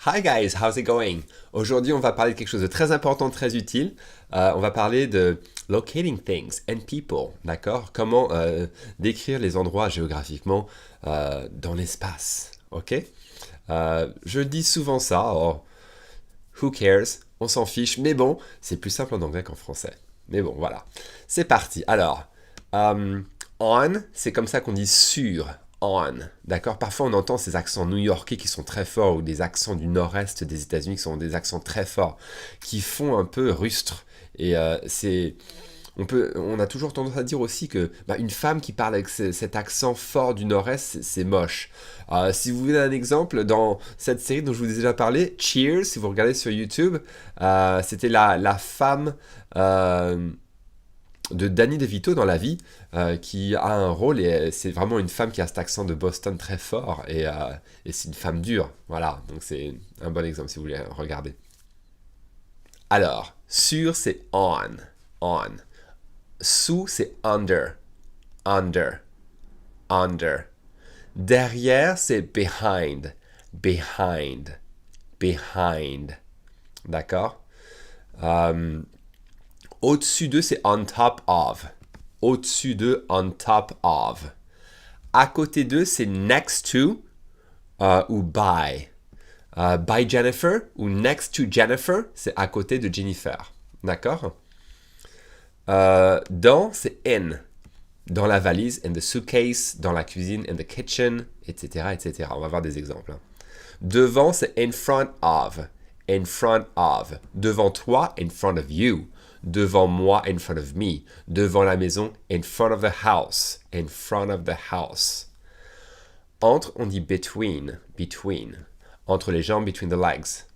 Hi guys, how's it going? Aujourd'hui, on va parler de quelque chose de très important, très utile. On va parler de locating things and people, d'accord? Comment décrire les endroits géographiquement dans l'espace, ok? Je dis souvent ça, oh, who cares? On s'en fiche, mais bon, c'est plus simple en anglais qu'en français. Mais bon, voilà. C'est parti. Alors, on, c'est comme ça qu'on dit sur. On, d'accord? Parfois on entend ces accents new-yorkais qui sont très forts ou des accents du nord-est des États-Unis qui sont des accents très forts, qui font un peu rustre. Et on a toujours tendance à dire aussi que une femme qui parle avec cet accent fort du nord-est, c'est moche. Si vous voulez un exemple, dans cette série dont je vous ai déjà parlé, Cheers, si vous regardez sur YouTube, c'était la femme de Danny DeVito dans la vie, qui a un rôle, et c'est vraiment une femme qui a cet accent de Boston très fort, et c'est une femme dure. Voilà, donc c'est un bon exemple si vous voulez regarder. Alors, sur c'est on. Sous c'est under, under, under. Derrière c'est behind, behind, behind. D'accord? Au-dessus d'eux, c'est on top of. Au-dessus d'eux, on top of. À côté d'eux, c'est next to ou by. By Jennifer ou next to Jennifer, c'est à côté de Jennifer. D'accord? Dans, c'est in. Dans la valise, in the suitcase, dans la cuisine, in the kitchen, etc., etc. On va voir des exemples. Devant, c'est in front of. In front of. Devant toi, in front of you. Devant moi, in front of me. Devant la maison, in front of the house. In front of the house. Entre, on dit between. Between. Entre les jambes, between the legs.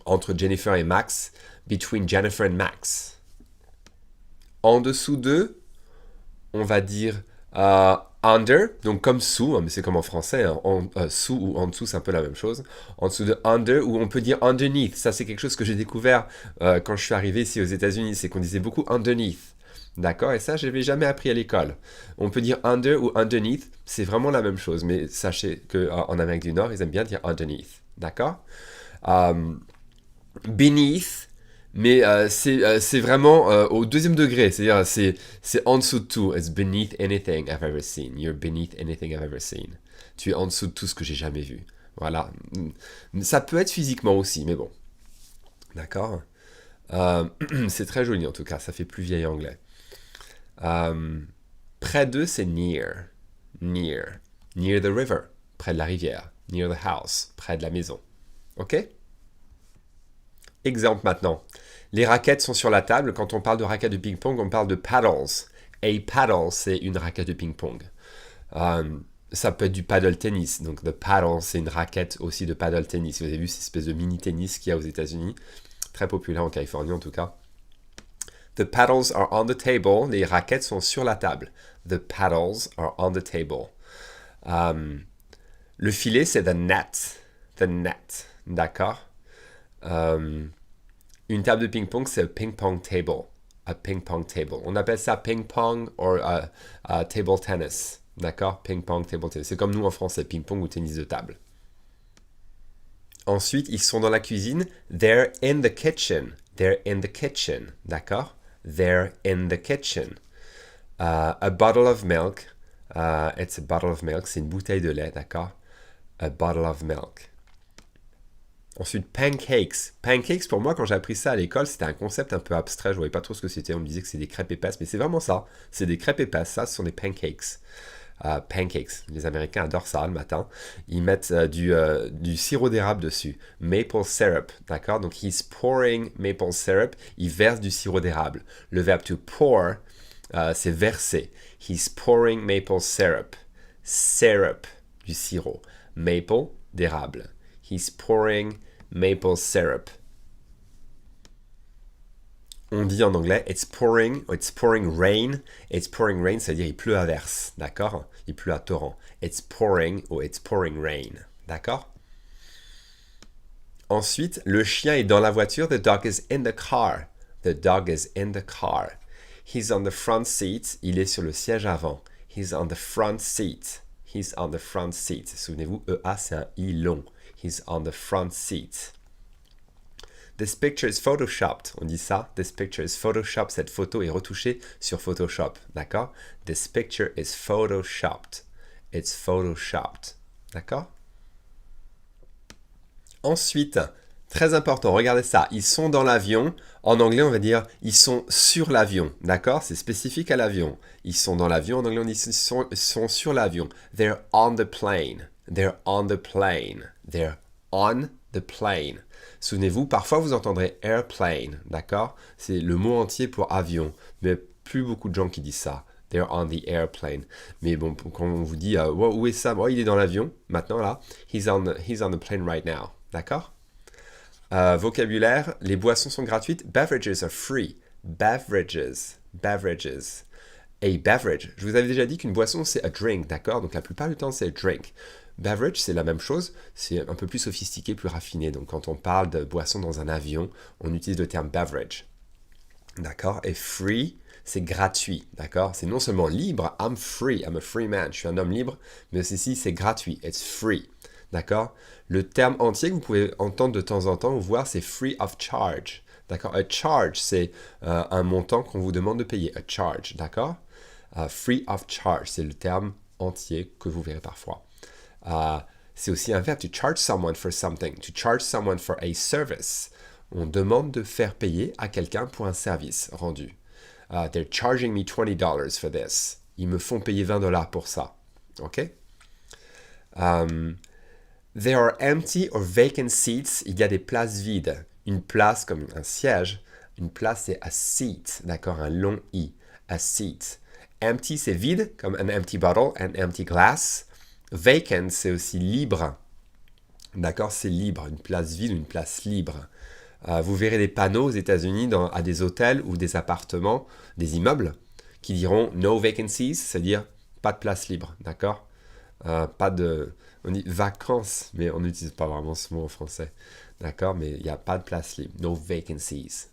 Entre Jennifer et Max, between Jennifer and Max. En dessous d'eux, on va dire under, donc comme sous, mais c'est comme en français, hein, sous ou en dessous, c'est un peu la même chose. En dessous de under, ou on peut dire underneath. Ça, c'est quelque chose que j'ai découvert quand je suis arrivé ici aux États-Unis, c'est qu'on disait beaucoup underneath. D'accord? Et ça, je l'avais jamais appris à l'école. On peut dire under ou underneath, c'est vraiment la même chose, mais sachez qu'en Amérique du Nord, ils aiment bien dire underneath. D'accord? Beneath, mais c'est vraiment au deuxième degré, c'est-à-dire c'est en dessous de tout. It's beneath anything I've ever seen. You're beneath anything I've ever seen. Tu es en dessous de tout ce que j'ai jamais vu. Voilà. Ça peut être physiquement aussi, mais bon. D'accord. C'est très joli en tout cas, ça fait plus vieil anglais. Près d'eux, c'est near. Near. Near the river. Près de la rivière. Near the house. Près de la maison. Ok? Exemple maintenant. Les raquettes sont sur la table. Quand on parle de raquettes de ping-pong, on parle de paddles. A paddle, c'est une raquette de ping-pong. Ça peut être du paddle tennis. Donc, the paddle, c'est une raquette aussi de paddle tennis. Vous avez vu cette espèce de mini tennis qu'il y a aux États-Unis. Très populaire en Californie en tout cas. The paddles are on the table. Les raquettes sont sur la table. The paddles are on the table. Le filet, c'est the net. The net. D'accord? Une table de ping-pong, c'est a ping-pong table. A ping-pong table. On appelle ça ping-pong ou table tennis. D'accord? Ping-pong, table tennis. C'est comme nous en français, ping-pong ou tennis de table. Ensuite, ils sont dans la cuisine. They're in the kitchen. They're in the kitchen. D'accord? They're in the kitchen. A bottle of milk. It's a bottle of milk. C'est une bouteille de lait, d'accord? A bottle of milk. Ensuite, pancakes. Pancakes, pour moi, quand j'ai appris ça à l'école, c'était un concept un peu abstrait. Je ne voyais pas trop ce que c'était. On me disait que c'est des crêpes épaisses, mais c'est vraiment ça. C'est des crêpes épaisses. Ça, ce sont des pancakes. Pancakes. Les Américains adorent ça le matin. Ils mettent du sirop d'érable dessus. Maple syrup. D'accord? Donc, he's pouring maple syrup. Il verse du sirop d'érable. Le verbe to pour, c'est verser. He's pouring maple syrup. Syrup, du sirop. Maple, d'érable. He's pouring maple syrup. On dit en anglais it's pouring rain. It's pouring rain, c'est-à-dire il pleut à verse. D'accord? Il pleut à torrent. It's pouring ou it's pouring rain. D'accord? Ensuite, le chien est dans la voiture. The dog is in the car. The dog is in the car. He's on the front seat. Il est sur le siège avant. He's on the front seat. He's on the front seat. Souvenez-vous, EA, c'est un I long. He's on the front seat. This picture is photoshopped. On dit ça. This picture is photoshopped. Cette photo est retouchée sur Photoshop. D'accord? This picture is photoshopped. It's photoshopped. D'accord? Ensuite, très important, regardez ça. Ils sont dans l'avion. En anglais, on va dire ils sont sur l'avion. D'accord? C'est spécifique à l'avion. Ils sont dans l'avion. En anglais, on dit ils sont sur l'avion. They're on the plane. They're on the plane. They're on the plane. Souvenez-vous, parfois vous entendrez airplane. D'accord? C'est le mot entier pour avion. Mais plus beaucoup de gens qui disent ça. They're on the airplane. Mais bon, quand on vous dit où est Sam? Oh, il est dans l'avion. Maintenant là, he's on the plane right now. D'accord? Vocabulaire, les boissons sont gratuites. Beverages are free. Beverages. Beverages. A beverage. Je vous avais déjà dit qu'une boisson, c'est a drink, d'accord? Donc la plupart du temps, c'est a drink. Beverage, c'est la même chose. C'est un peu plus sophistiqué, plus raffiné. Donc quand on parle de boisson dans un avion, on utilise le terme beverage. D'accord? Et free, c'est gratuit. D'accord? C'est non seulement libre. I'm free. I'm a free man. Je suis un homme libre. Mais ceci, c'est gratuit. It's free. D'accord? Le terme entier que vous pouvez entendre de temps en temps ou voir, c'est free of charge. D'accord? A charge, c'est un montant qu'on vous demande de payer. A charge. D'accord? Free of charge, c'est le terme entier que vous verrez parfois. C'est aussi un verbe. To charge someone for something. To charge someone for a service. On demande de faire payer à quelqu'un pour un service rendu. They're charging me $20 for this. Ils me font payer $20 pour ça. OK? There are empty or vacant seats. Il y a des places vides. Une place comme un siège. Une place, c'est a seat. D'accord? Un long I. A seat. Empty, c'est vide, comme an empty bottle, an empty glass. Vacant, c'est aussi libre. D'accord? C'est libre. Une place vide ou une place libre. Vous verrez des panneaux aux États-Unis à des hôtels ou des appartements, des immeubles, qui diront no vacancies, c'est-à-dire pas de place libre. D'accord? Pas de... On dit vacances, mais on n'utilise pas vraiment ce mot en français. D'accord? Mais il n'y a pas de place libre. No vacancies.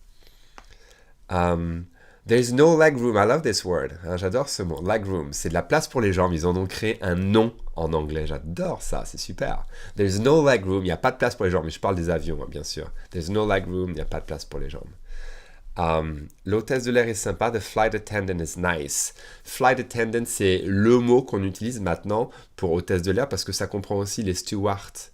There's no legroom. I love this word. J'adore ce mot. Legroom. C'est de la place pour les jambes. Ils en ont créé un nom en anglais. J'adore ça. C'est super. There's no legroom. Il n'y a pas de place pour les jambes. Mais je parle des avions, bien sûr. There's no legroom. Il n'y a pas de place pour les jambes. L'hôtesse de l'air est sympa. The flight attendant is nice. Flight attendant, c'est le mot qu'on utilise maintenant pour hôtesse de l'air parce que ça comprend aussi les stewards,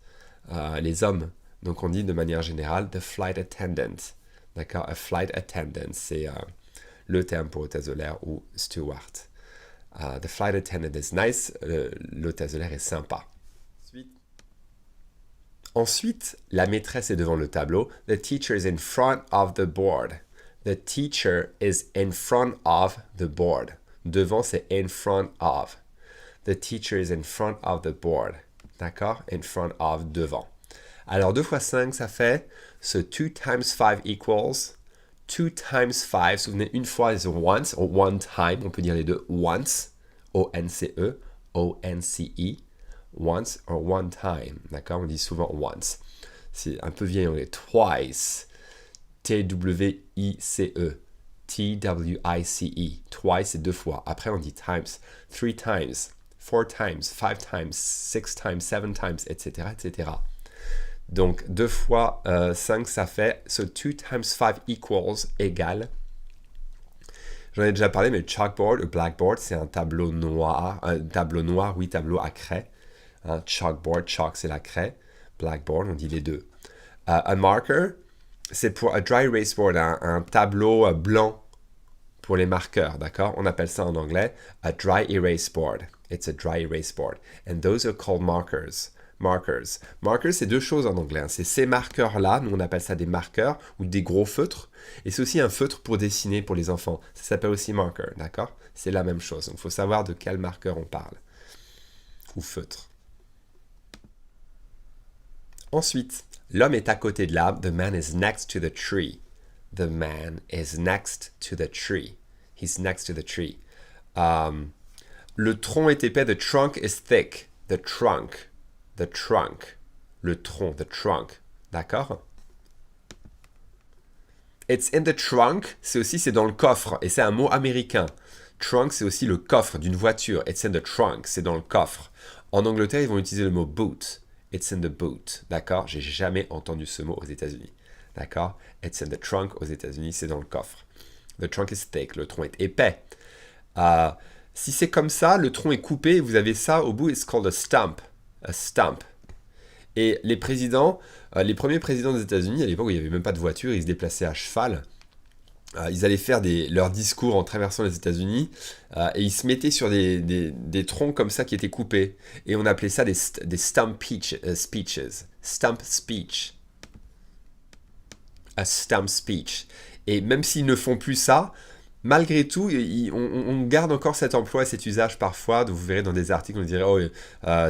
les hommes. Donc on dit de manière générale the flight attendant. D'accord? A flight attendant, c'est le terme pour hôtesse de l'air ou steward. The flight attendant is nice. L'hôtesse de l'air est sympa. Ensuite, la maîtresse est devant le tableau. The teacher is in front of the board. The teacher is in front of the board. Devant, c'est in front of. The teacher is in front of the board. D'accord? In front of, devant. Alors, 2 fois 5, ça fait ce 2 times 5 equals 2 times 5. Souvenez, une fois is once, ou one time. On peut dire les deux. Once, O-N-C-E, O-N-C-E. Once or one time. D'accord? On dit souvent once. C'est un peu vieil anglais. Twice. T-W-I-C-E. T-W-I-C-E. Twice, c'est 2 fois. Après, on dit times. 3 times. 4 times. 5 times. 6 times. 7 times, etc., etc. Donc, 2 fois 5, ça fait... So, 2 times 5 equals, égale... J'en ai déjà parlé, mais chalkboard ou blackboard, c'est un tableau noir. Un tableau noir, oui, tableau à craie. Chalkboard, chalk, c'est la craie. Blackboard, on dit les deux. Un marker, c'est pour un dry erase board, un tableau blanc pour les marqueurs, d'accord? On appelle ça en anglais a dry erase board. It's a dry erase board. And those are called markers. Markers. Markers, c'est 2 choses en anglais. C'est ces marqueurs-là, nous on appelle ça des marqueurs ou des gros feutres. Et c'est aussi un feutre pour dessiner pour les enfants. Ça s'appelle aussi marker, d'accord? C'est la même chose. Donc il faut savoir de quel marqueur on parle. Ou feutre. Ensuite, l'homme est à côté de l'arbre. The man is next to the tree. The man is next to the tree. He's next to the tree. Le tronc est épais. The trunk is thick. The trunk. The trunk. Le tronc. The trunk. D'accord? It's in the trunk. C'est dans le coffre. Et c'est un mot américain. Trunk, c'est aussi le coffre d'une voiture. It's in the trunk. C'est dans le coffre. En Angleterre, ils vont utiliser le mot boot. It's in the boot. D'accord? J'ai jamais entendu ce mot aux États-Unis. D'accord? It's in the trunk aux États-Unis, c'est dans le coffre. The trunk is thick. Le tronc est épais. Euh, Si c'est comme ça, le tronc est coupé, vous avez ça au bout, it's called a stump. A stump. Et les présidents, les premiers présidents des États-Unis, à l'époque où il n'y avait même pas de voiture, ils se déplaçaient à cheval. Ils allaient faire leurs discours en traversant les États-Unis et ils se mettaient sur des troncs comme ça qui étaient coupés. Et on appelait ça des stump speeches. Stump speech. A stump speech. Et même s'ils ne font plus ça, malgré tout, on garde encore cet emploi, cet usage parfois. Donc vous verrez dans des articles, on dirait, oh,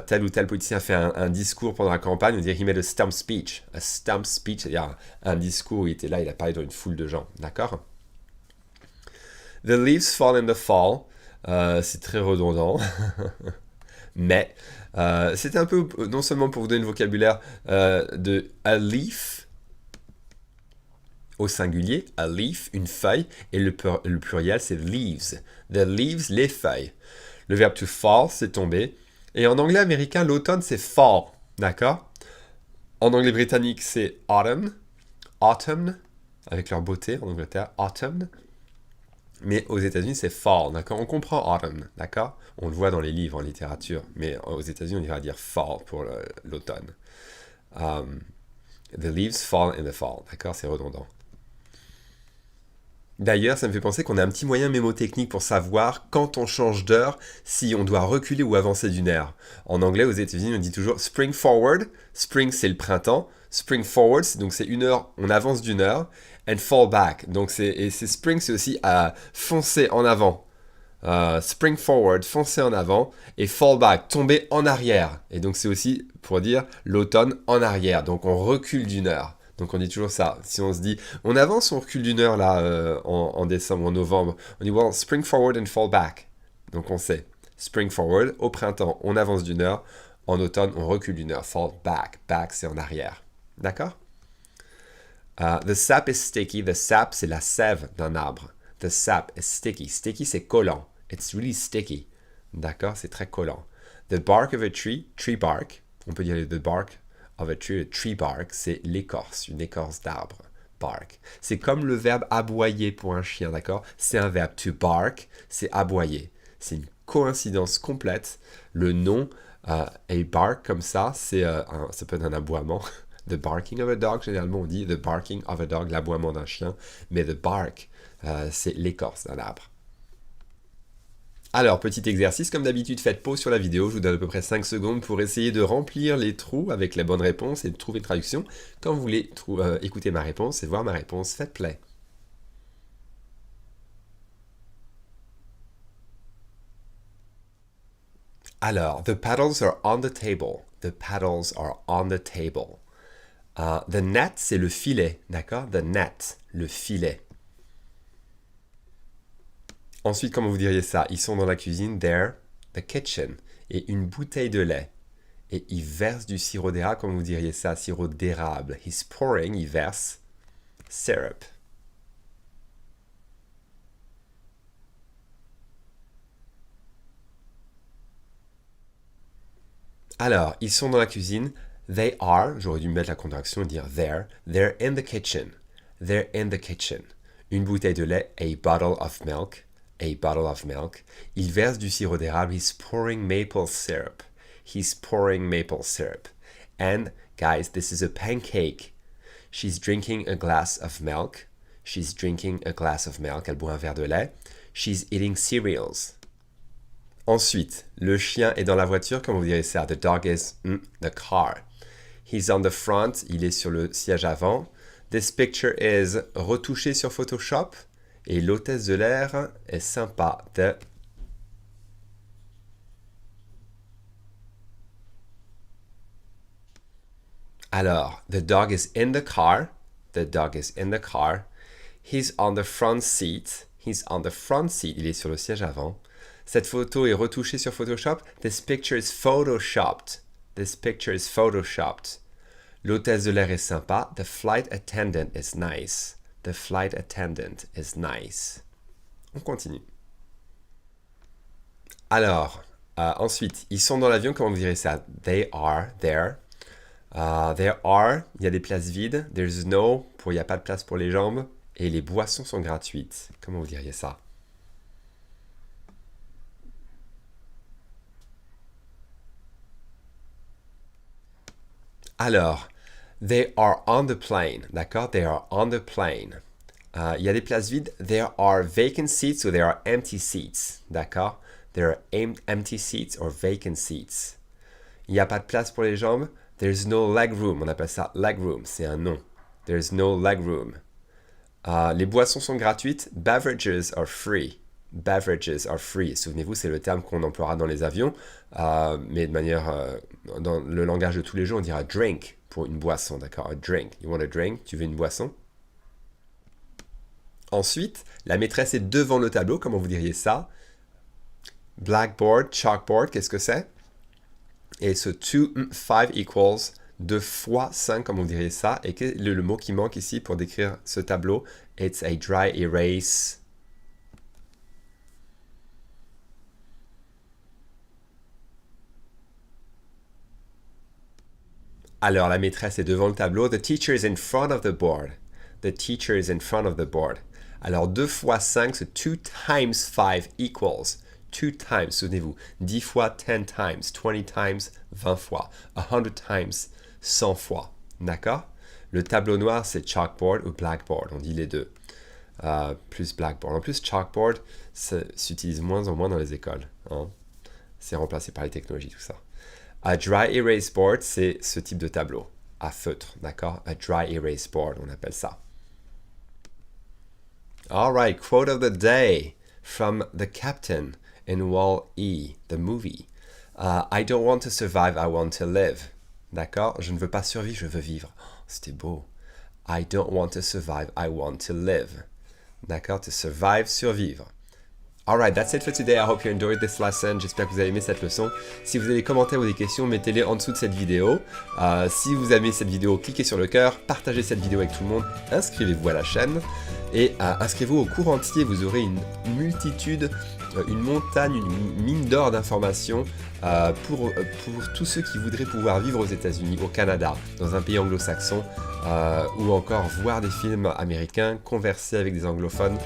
tel ou tel politicien fait un discours pendant la campagne, on dirait qu'il met le stump speech. A stump speech, c'est-à-dire un discours où il était là, il a parlé devant une foule de gens. D'accord? The leaves fall in the fall. C'est très redondant. Mais c'était un peu, non seulement pour vous donner le vocabulaire de a leaf, au singulier, a leaf, une feuille, et le pluriel, c'est leaves. The leaves, les feuilles. Le verbe to fall, c'est tomber. Et en anglais américain, l'automne, c'est fall. D'accord? En anglais britannique, c'est autumn. Autumn, avec leur beauté en Angleterre, autumn. Mais aux États-Unis, c'est fall, d'accord? On comprend autumn, d'accord? On le voit dans les livres, en littérature. Mais aux États-Unis, on ira dire fall pour l'automne. The leaves fall in the fall, d'accord? C'est redondant. D'ailleurs, ça me fait penser qu'on a un petit moyen mémotechnique pour savoir quand on change d'heure, si on doit reculer ou avancer d'une heure. En anglais, aux États-Unis, on dit toujours spring forward. Spring, c'est le printemps. Spring forward, donc c'est une heure, on avance d'une heure. And fall back. Donc c'est spring, c'est aussi à foncer en avant. Spring forward, foncer en avant. Et fall back, tomber en arrière. Et donc c'est aussi pour dire l'automne en arrière. Donc on recule d'une heure. Donc on dit toujours ça. Si on se dit, on avance, on recule d'une heure là en décembre, en novembre. On dit, well, spring forward and fall back. Donc on sait. Spring forward, au printemps, on avance d'une heure. En automne, on recule d'une heure. Fall back. Back, c'est en arrière. D'accord? The sap is sticky. The sap, c'est la sève d'un arbre. The sap is sticky. Sticky, c'est collant. It's really sticky. D'accord? C'est très collant. The bark of a tree. Tree bark. On peut dire the bark of a tree. Tree bark, c'est l'écorce. Une écorce d'arbre. Bark. C'est comme le verbe aboyer pour un chien, d'accord? C'est un verbe. To bark, c'est aboyer. C'est une coïncidence complète. Le nom, a bark, comme ça, ça peut être un aboiement. The barking of a dog, généralement on dit the barking of a dog, l'aboiement d'un chien, mais the bark, c'est l'écorce d'un arbre. Alors, petit exercice, comme d'habitude, faites pause sur la vidéo, je vous donne à peu près 5 secondes pour essayer de remplir les trous avec les bonnes réponses et de trouver une traduction. Quand vous voulez écouter ma réponse et voir ma réponse, faites play. Alors, the paddles are on the table. The paddles are on the table. The net, c'est le filet, d'accord? The net, le filet. Ensuite, comment vous diriez ça? Ils sont dans la cuisine, they're the kitchen. Et une bouteille de lait. Et ils versent du sirop d'érable, comment vous diriez ça? Sirop d'érable. He's pouring, il verse syrup. Alors, ils sont dans la cuisine. They are, j'aurais dû mettre la contraction et dire they're in the kitchen. They're in the kitchen. Une bouteille de lait, a bottle of milk. A bottle of milk. Il verse du sirop d'érable. He's pouring maple syrup. He's pouring maple syrup. And, guys, this is a pancake. She's drinking a glass of milk. She's drinking a glass of milk. Elle boit un verre de lait. She's eating cereals. Ensuite, le chien est dans la voiture, comment vous direz ça? The dog is in the car. He's on the front, il est sur le siège avant. This picture is retouché sur Photoshop. Et l'hôtesse de l'air est sympa. Alors, the dog is in the car. The dog is in the car. He's on the front seat. He's on the front seat. Il est sur le siège avant. Cette photo est retouchée sur Photoshop. This picture is photoshopped. This picture is photoshopped. L'hôtesse de l'air est sympa. The flight attendant is nice. The flight attendant is nice. On continue. Alors, Ensuite, ils sont dans l'avion, comment vous direz ça? They are there. There are, il y a des places vides. There's no, il n'y a pas de place pour les jambes. Et les boissons sont gratuites. Comment vous diriez ça? Alors, they are on the plane, d'accord? They are on the plane. Il y a des places vides. There are vacant seats or there are empty seats, d'accord? There are empty seats or vacant seats. Il n'y a pas de place pour les jambes. There's no leg room. On appelle ça leg room. C'est un nom. There's no leg room. Les boissons sont gratuites. Beverages are free. Beverages are free. Souvenez-vous, c'est le terme qu'on emploiera dans les avions. Mais de manière... dans le langage de tous les jours, on dira drink pour une boisson. D'accord? A drink. You want a drink? Tu veux une boisson? Ensuite, la maîtresse est devant le tableau. Comment vous diriez ça? Blackboard, chalkboard, qu'est-ce que c'est? Et ce 2, 5 equals 2 fois 5, comme on dirait ça. Et le mot qui manque ici pour décrire ce tableau, it's a dry erase. Alors, la maîtresse est devant le tableau. The teacher is in front of the board. The teacher is in front of the board. Alors, 2 fois 5, c'est 2 times 5 equals 2 times, souvenez-vous, 10 fois 10 times, 20 times, 20 fois, 100 times, 100 fois, d'accord? Le tableau noir, c'est chalkboard ou blackboard, on dit les deux, plus blackboard. En plus, chalkboard s'utilise moins en moins dans les écoles, hein? C'est remplacé par les technologies, tout ça. A dry erase board, c'est ce type de tableau, à feutre, d'accord? A dry erase board, on appelle ça. All right, quote of the day from the captain in Wall-E, the movie. I don't want to survive, I want to live. D'accord? Je ne veux pas survivre, je veux vivre. Oh, c'était beau. I don't want to survive, I want to live. D'accord? To survive, survivre. Alright, that's it for today. I hope you enjoyed this lesson. J'espère que vous avez aimé cette leçon. Si vous avez des commentaires ou des questions, mettez-les en dessous de cette vidéo. Si vous aimez cette vidéo, cliquez sur le cœur, partagez cette vidéo avec tout le monde, inscrivez-vous à la chaîne et inscrivez-vous au cours entier. Vous aurez une multitude, une montagne, une mine d'or d'informations pour tous ceux qui voudraient pouvoir vivre aux États-Unis, au Canada, dans un pays anglo-saxon, ou encore voir des films américains, converser avec des anglophones.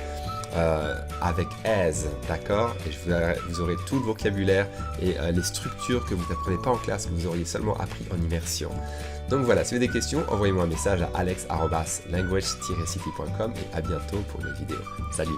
Avec aise, d'accord? Et vous aurez tout le vocabulaire et les structures que vous n'apprenez pas en classe, que vous auriez seulement appris en immersion. Donc voilà, si vous avez des questions, envoyez-moi un message à alex@language-city.com et à bientôt pour une vidéo. Salut!